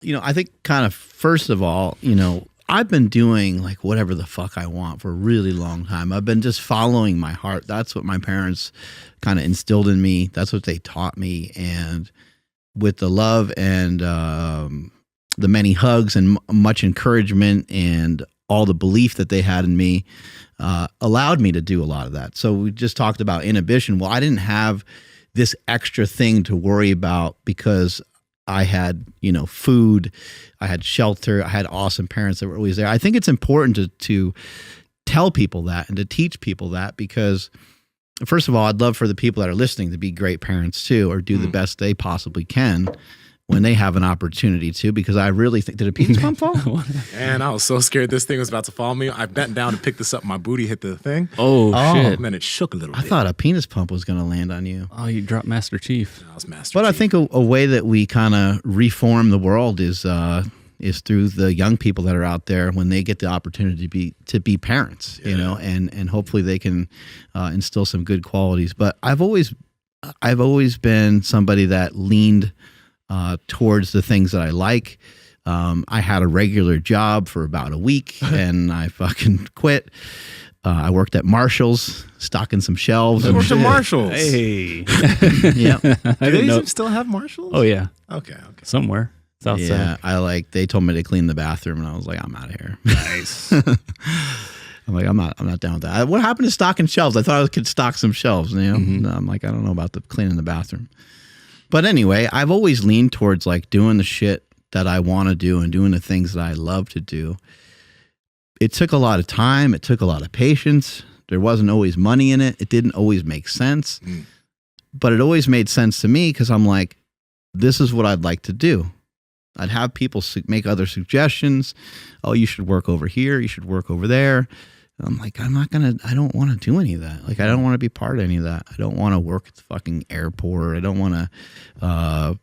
I think kind of first of all, I've been doing like whatever the fuck I want for a really long time. I've been just following my heart. That's what my parents kind of instilled in me. That's what they taught me. And with the love and the many hugs and much encouragement and all the belief that they had in me allowed me to do a lot of that. So we just talked about inhibition. Well, I didn't have this extra thing to worry about because I had, food, I had shelter, I had awesome parents that were always there. I think it's important to tell people that and to teach people that because, first of all, I'd love for the people that are listening to be great parents too, or do the best they possibly can when they have an opportunity to, because I really think, did a penis pump fall? And I was so scared this thing was about to follow me. I bent down to pick this up. My booty hit the thing. Oh, shit. And then it shook a little bit. I thought a penis pump was going to land on you. Oh, you dropped Master Chief. I was Master But Chief. I think a way that we kind of reform the world is through the young people that are out there when they get the opportunity to be parents, and hopefully they can instill some good qualities. But I've always been somebody that leaned towards the things that I like. I had a regular job for about a week and I fucking quit. I worked at Marshall's, stocking some shelves. I worked at Marshall's. Hey. Yeah. Do they still have Marshalls? Oh, yeah. Okay. Somewhere. It's outside. Yeah, they told me to clean the bathroom and I was like, I'm out of here. Nice. I'm like, I'm not down with that. What happened to stocking shelves? I thought I could stock some shelves, No, I'm like, I don't know about the cleaning the bathroom. But anyway, I've always leaned towards like doing the shit that I want to do and doing the things that I love to do. It took a lot of time. It took a lot of patience. There wasn't always money in it. It didn't always make sense. But it always made sense to me because I'm like, this is what I'd like to do. I'd have people make other suggestions. Oh, you should work over here. You should work over there. I'm like, I don't want to do any of that. Like, I don't want to be part of any of that. I don't want to work at the fucking airport. I don't want to,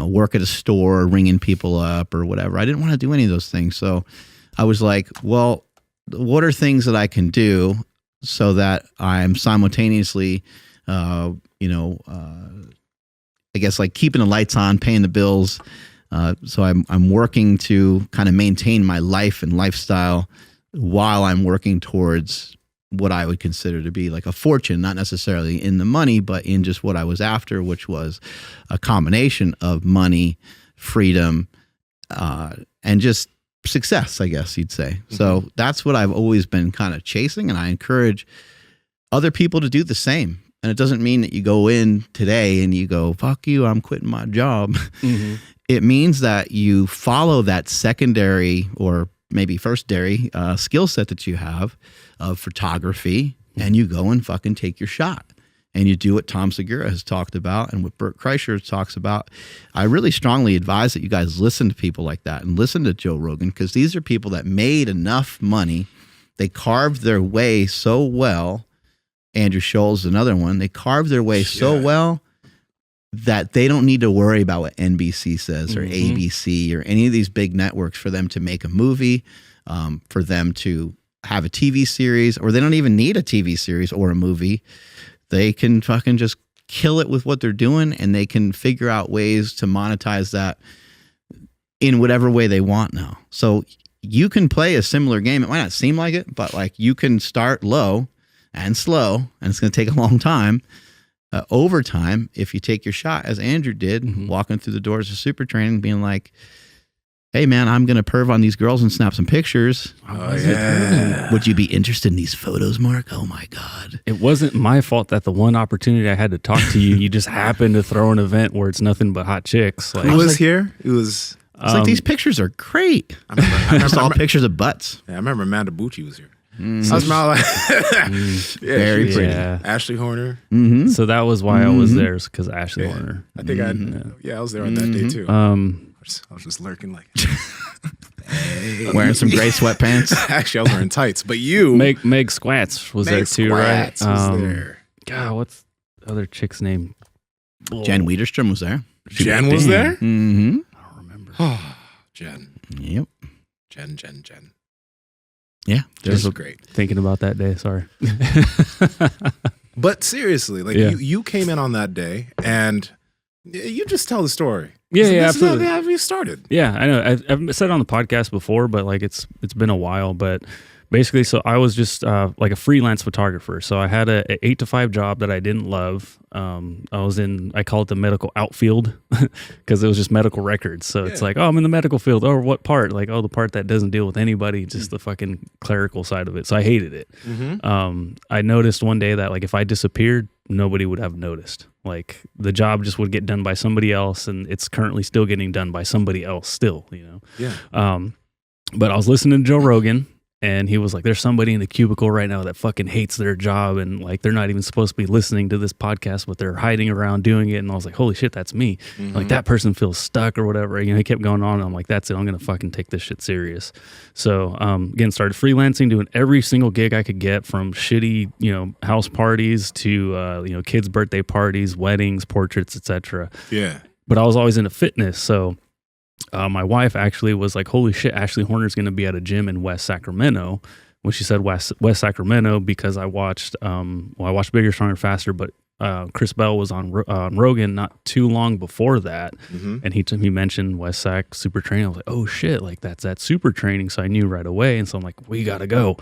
work at a store ringing people up or whatever. I didn't want to do any of those things. So I was like, well, what are things that I can do so that I'm simultaneously, I guess like keeping the lights on, paying the bills. So I'm working to kind of maintain my life and lifestyle while I'm working towards what I would consider to be like a fortune, not necessarily in the money, but in just what I was after, which was a combination of money, freedom, and just success, I guess you'd say. Mm-hmm. So that's what I've always been kind of chasing, and I encourage other people to do the same. And it doesn't mean that you go in today and you go, fuck you, I'm quitting my job. Mm-hmm. It means that you follow that secondary or maybe first-dairy skill set that you have of photography, and you go and fucking take your shot. And you do what Tom Segura has talked about and what Bert Kreischer talks about. I really strongly advise that you guys listen to people like that and listen to Joe Rogan, because these are people that made enough money. They carved their way so well. Andrew Scholl's another one. They carved their way so well that they don't need to worry about what NBC says or ABC or any of these big networks for them to make a movie, for them to have a TV series, or they don't even need a TV series or a movie. They can fucking just kill it with what they're doing, and they can figure out ways to monetize that in whatever way they want now. So you can play a similar game. It might not seem like it, but like you can start low and slow, and it's going to take a long time. Over time, if you take your shot, as Andrew did, walking through the doors of Super Training, being like, hey, man, I'm going to perv on these girls and snap some pictures. Oh, yeah. Would you be interested in these photos, Mark? Oh, my God. It wasn't my fault that the one opportunity I had to talk to you, you just happened to throw an event where it's nothing but hot chicks. Like, who was here? It was... It's like, these pictures are great. I remember all pictures of butts. Yeah, I remember Amanda Bucci was here. I was like, very pretty. Yeah. Ashley Horner. Mm-hmm. So that was why I was there, because Ashley Horner. I think I was there on that day too. I was just lurking like, hey. Wearing some gray sweatpants. Actually, I was wearing tights, but you. Meg Squats was there too, right? Was there. God, what's the other chick's name? Jen Wiederstrom was there. Jen was there? Mm-hmm. I don't remember. Jen. Yep. Jen. Yeah, This is great. Thinking about that day, sorry. But seriously, like you came in on that day, and You just tell the story. Yeah, This absolutely. is how you started. Yeah, I know. I've said it on the podcast before, but like it's been a while. But basically, so I was just like a freelance photographer. So I had a 8 to 5 job that I didn't love. I call it the medical outfield because it was just medical records. So it's like, oh, I'm in the medical field. Oh, what part? Like, oh, the part that doesn't deal with anybody, just the fucking clerical side of it. So I hated it. I noticed one day that like if I disappeared, nobody would have noticed. Like the job just would get done by somebody else, and it's currently still getting done by somebody else still, you know? Yeah. But I was listening to Joe Rogan, and he was like, there's somebody in the cubicle right now that fucking hates their job, and like they're not even supposed to be listening to this podcast, but they're hiding around doing it. And I was like, holy shit, that's me. Like that person feels stuck or whatever. You know, he kept going on, and I'm like, that's it. I'm going to fucking take this shit serious. So again, started freelancing, doing every single gig I could get, from shitty, you know, house parties to, you know, kids' birthday parties, weddings, portraits, etc. Yeah. But I was always into fitness. So my wife actually was like, holy shit, Ashley Horner's going to be at a gym in West Sacramento. When she said West Sacramento, because I watched Bigger, Stronger, Faster, but Chris Bell was on Rogan not too long before that. And he mentioned West Sac Super Training. I was like, oh shit, like that's that Super Training. So I knew right away. And so I'm like, we got to go.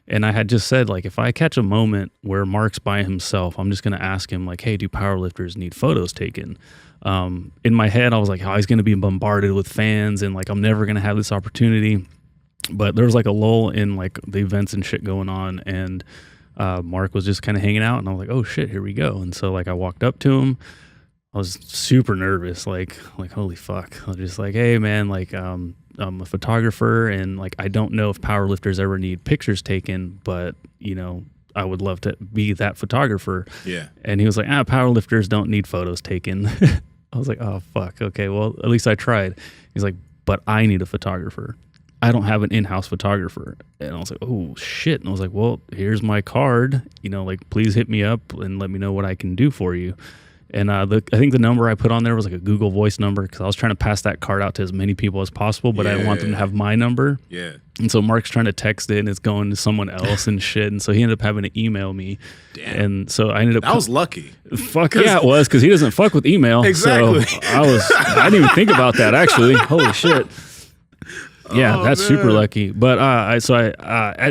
And I had just said, like, if I catch a moment where Mark's by himself, I'm just going to ask him, like, hey, do powerlifters need photos taken? In my head, I was like, oh, he's going to be bombarded with fans, and like, I'm never going to have this opportunity. But there was like a lull in like the events and shit going on, and Mark was just kind of hanging out, and I was like, oh shit, here we go. And so like I walked up to him. I was super nervous, like holy fuck. I was just like, hey man, like I'm a photographer, and like I don't know if powerlifters ever need pictures taken, but you know, I would love to be that photographer. Yeah. And he was like, powerlifters don't need photos taken. I was like, oh fuck, okay, well at least I tried. He's like, but I need a photographer. I don't have an in-house photographer. And I was like, oh shit. And I was like, well, here's my card, you know, like please hit me up and let me know what I can do for you. And I think the number I put on there was like a Google Voice number, because I was trying to pass that card out to as many people as possible, but I didn't want them to have my number. Yeah. And so Mark's trying to text it, and it's going to someone else and shit. And so he ended up having to email me. Damn. And so I ended up... That was lucky. Fuck yeah, it was, because he doesn't fuck with email. Exactly. So I didn't even think about that, actually. Holy shit. Yeah, that's super lucky. But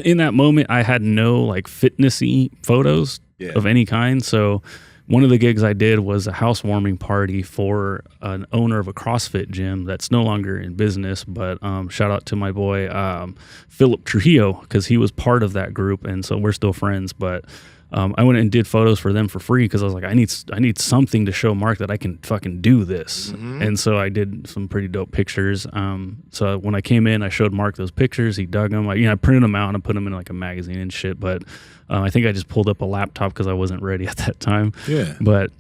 in that moment, I had no like fitnessy photos of any kind. So one of the gigs I did was a housewarming party for an owner of a CrossFit gym that's no longer in business. But shout out to my boy Philip Trujillo, because he was part of that group, and so we're still friends. But I went and did photos for them for free, because I was like, I need something to show Mark that I can fucking do this. And so I did some pretty dope pictures. So when I came in, I showed Mark those pictures. He dug them. I printed them out and I put them in like a magazine and shit. But I think I just pulled up a laptop because I wasn't ready at that time. Yeah. But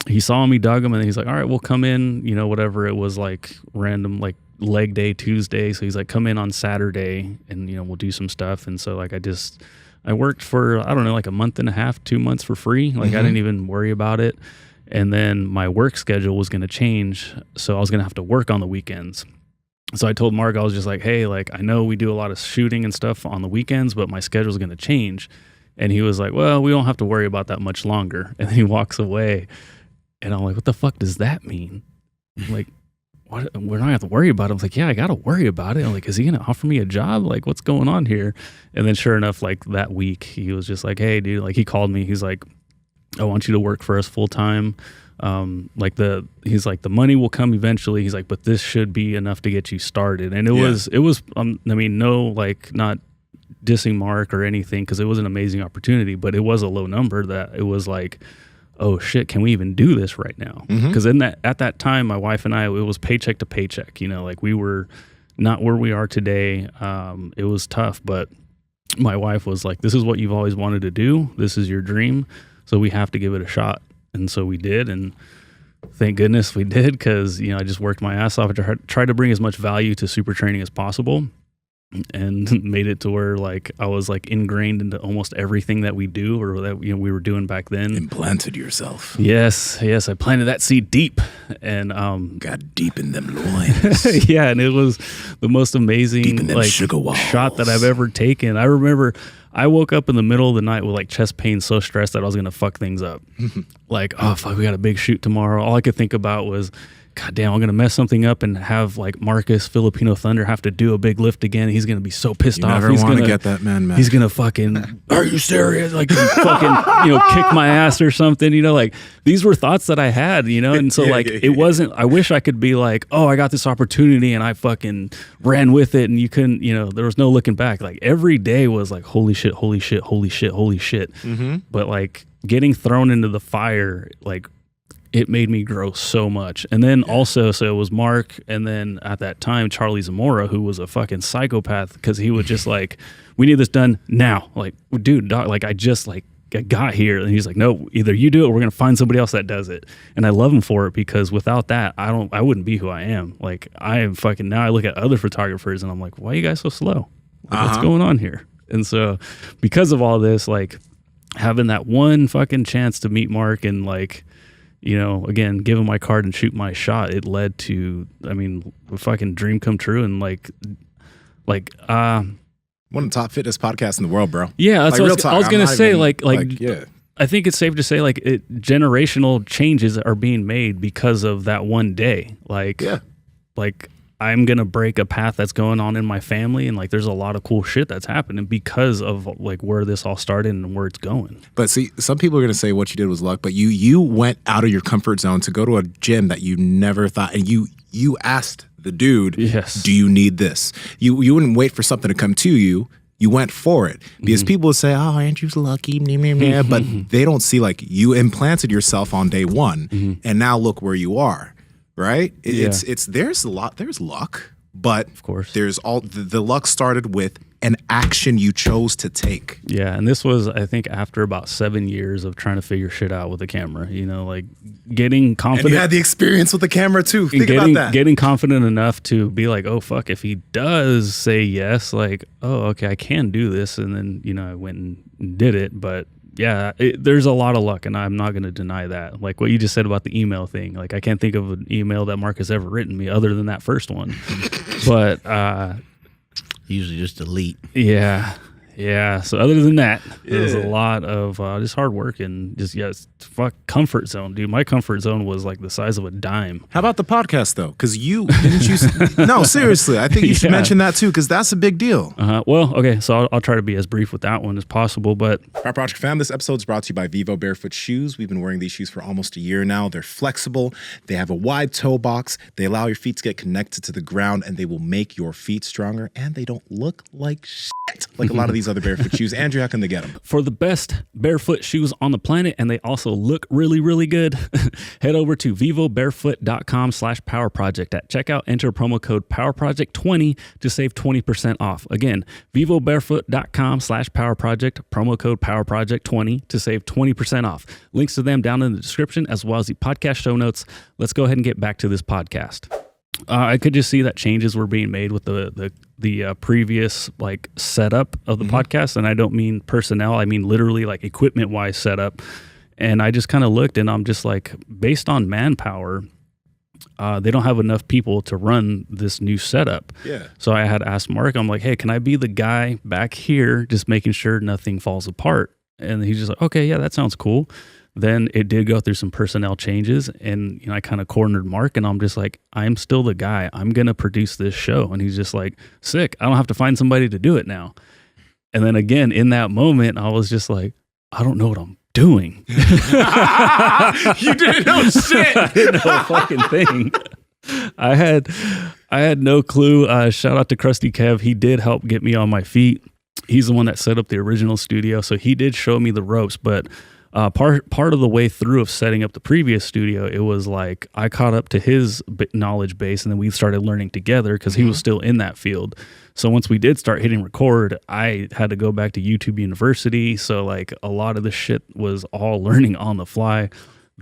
he saw me, dug them, and he's like, all right, we'll come in, you know, whatever. It was like random, like leg day Tuesday. So he's like, come in on Saturday and, you know, we'll do some stuff. And so like I worked for, I don't know, like a month and a half, 2 months for free. Like I didn't even worry about it. And then my work schedule was going to change. So I was going to have to work on the weekends. So I told Mark, I was just like, hey, like I know we do a lot of shooting and stuff on the weekends, but my schedule's going to change. And he was like, well, we don't have to worry about that much longer. And then he walks away. And I'm like, what the fuck does that mean? Like, what? We're not going to have to worry about it. I was like, yeah, I got to worry about it. I'm like, is he going to offer me a job? Like, what's going on here? And then sure enough, like that week, he was just like, hey, dude, like he called me. He's like, I want you to work for us full time. He's like, the money will come eventually. He's like, but this should be enough to get you started. And it was, I mean, no, like not dissing Mark or anything, because it was an amazing opportunity, but it was a low number that it was like, oh shit, can we even do this right now? Because at that time, my wife and I, it was paycheck to paycheck, you know, like we were not where we are today. It was tough, but my wife was like, this is what you've always wanted to do. This is your dream. So we have to give it a shot. And so we did. And thank goodness we did, because, you know, I just worked my ass off to try to bring as much value to super training as possible, and made it to where like I was like ingrained into almost everything that we do, or that, you know, we were doing back then. Implanted yourself. Yes, I planted that seed deep, and got deep in them loins. yeah, and it was the most amazing like sugar walls. shot that I've ever taken. I remember I woke up in the middle of the night with like chest pain, so stressed that I was going to fuck things up. Like, oh, fuck, we got a big shoot tomorrow. All I could think about was, God damn, I'm going to mess something up and have like Marcus, Filipino Thunder, have to do a big lift again. He's going to be so pissed off. He's going to get that man mad. He's going to fucking, are you serious? Like, fucking, kick my ass or something, like these were thoughts that I had, and so like, it wasn't, I wish I could be like, oh, I got this opportunity and I fucking ran with it and you couldn't, there was no looking back. Like every day was like, holy shit, holy shit, holy shit, holy shit. Mm-hmm. But like getting thrown into the fire, like, it made me grow so much. And then also, so it was Mark, and then at that time, Charlie Zamora, who was a fucking psychopath, because he would just like, we need this done now. Like, dude, dog, like I got here. And he's like, no, either you do it or we're going to find somebody else that does it. And I love him for it, because without that, I wouldn't be who I am. Like I am fucking, now I look at other photographers and I'm like, why are you guys so slow? Like, what's going on here? And so because of all this, like having that one fucking chance to meet Mark and like, again, give him my card and shoot my shot, it led to, a fucking dream come true. And like, one of the top fitness podcasts in the world, bro. Yeah, that's what I was going to say. Yeah. I think it's safe to say like generational changes are being made because of that one day. Like, yeah. Like I'm going to break a path that's going on in my family. And like, there's a lot of cool shit that's happening because of like where this all started and where it's going. But see, some people are going to say what you did was luck, but you went out of your comfort zone to go to a gym that you never thought, and you asked the dude, yes, do you need this? You wouldn't wait for something to come to you. You went for it, because people would say, oh, Andrew's lucky, but they don't see like you implanted yourself on day one and now look where you are. Right? It's there's luck, but of course there's all the luck started with an action you chose to take. Yeah, and this was, I think, after about 7 years of trying to figure shit out with the camera. Like getting confident. And you had the experience with the camera too. Think about that. Getting confident enough to be like, oh fuck, if he does say yes, like, oh okay, I can do this, and then I went and did it, but. Yeah, there's a lot of luck, and I'm not going to deny that. Like what you just said about the email thing. Like I can't think of an email that Mark has ever written me other than that first one. But usually just delete. Yeah. So other than that, there's a lot of just hard work and just fuck comfort zone, dude. My comfort zone was like the size of a dime. How about the podcast though? Because no, seriously, I think you should mention that too, because that's a big deal. Well, okay, so I'll try to be as brief with that one as possible. But Power Project fam, this episode is brought to you by Vivo Barefoot Shoes. We've been wearing these shoes for almost a year now. They're flexible. They have a wide toe box. They allow your feet to get connected to the ground, and they will make your feet stronger. And they don't look like shit like a lot of these other barefoot shoes. Andrew, how can they get them? For the best barefoot shoes on the planet, and they also look really, really good, head over to vivobarefoot.com/powerproject. At checkout, enter promo code PowerProject20 to save 20% off. Again, vivobarefoot.com/powerproject, promo code PowerProject20 to save 20% off. Links to them down in the description, as well as the podcast show notes. Let's go ahead and get back to this podcast. I could just see that changes were being made with the previous like setup of the podcast, and I don't mean personnel. I mean literally like equipment wise setup. And I just kind of looked, and I'm just like, based on manpower, they don't have enough people to run this new setup. Yeah. So I had asked Mark, I'm like, hey, can I be the guy back here just making sure nothing falls apart? And he's just like, okay, yeah, that sounds cool. Then it did go through some personnel changes, and I kind of cornered Mark, and I'm just like, I'm still the guy. I'm going to produce this show. And he's just like, sick. I don't have to find somebody to do it now. And then again, in that moment, I was just like, I don't know what I'm doing. You didn't know shit. I didn't know a fucking thing. I had no clue. Shout out to Krusty Kev. He did help get me on my feet. He's the one that set up the original studio. So he did show me the ropes, but part of the way through of setting up the previous studio, it was like I caught up to his knowledge base, and then we started learning together because he was still in that field. So once we did start hitting record, I had to go back to YouTube University. So like a lot of the shit was all learning on the fly.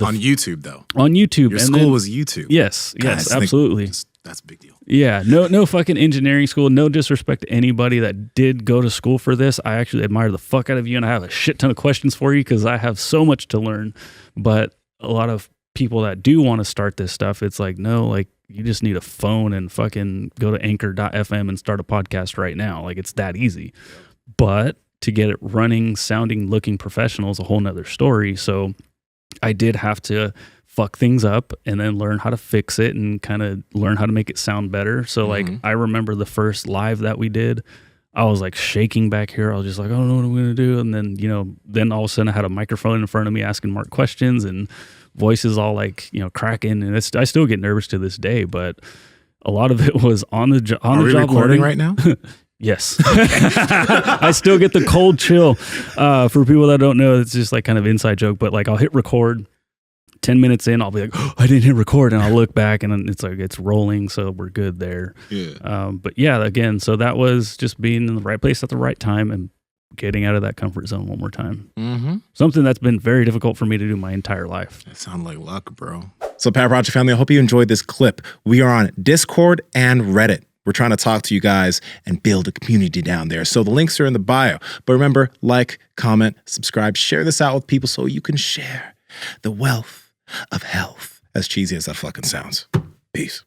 On YouTube though. On YouTube. Your school was YouTube. Yes, absolutely. That's a big deal. Yeah, no fucking engineering school. No disrespect to anybody that did go to school for this. I actually admire the fuck out of you, and I have a shit ton of questions for you because I have so much to learn. But a lot of people that do want to start this stuff, it's like, no, like you just need a phone and fucking go to anchor.fm and start a podcast right now. Like it's that easy. But to get it running, sounding, looking professional is a whole nother story. So I did have to fuck things up and then learn how to fix it and kind of learn how to make it sound better. So like I remember the first live that we did, I was like shaking back here. I was just like, I don't know what I'm going to do. And then, then all of a sudden I had a microphone in front of me asking Mark questions and voices all like, cracking. And I still get nervous to this day, but a lot of it was on the job. Are we recording right now? Yes. I still get the cold chill. For people that don't know, it's just like kind of inside joke, but like I'll hit record 10 minutes in, I'll be like, oh, I didn't hit record. And I'll look back and it's like, it's rolling. So we're good there. Yeah. But yeah, again, so that was just being in the right place at the right time and getting out of that comfort zone one more time. Something that's been very difficult for me to do my entire life. That sounds like luck, bro. So Power Project family, I hope you enjoyed this clip. We are on Discord and Reddit. We're trying to talk to you guys and build a community down there. So the links are in the bio. But remember, like, comment, subscribe, share this out with people so you can share the wealth of health. As cheesy as that fucking sounds. Peace.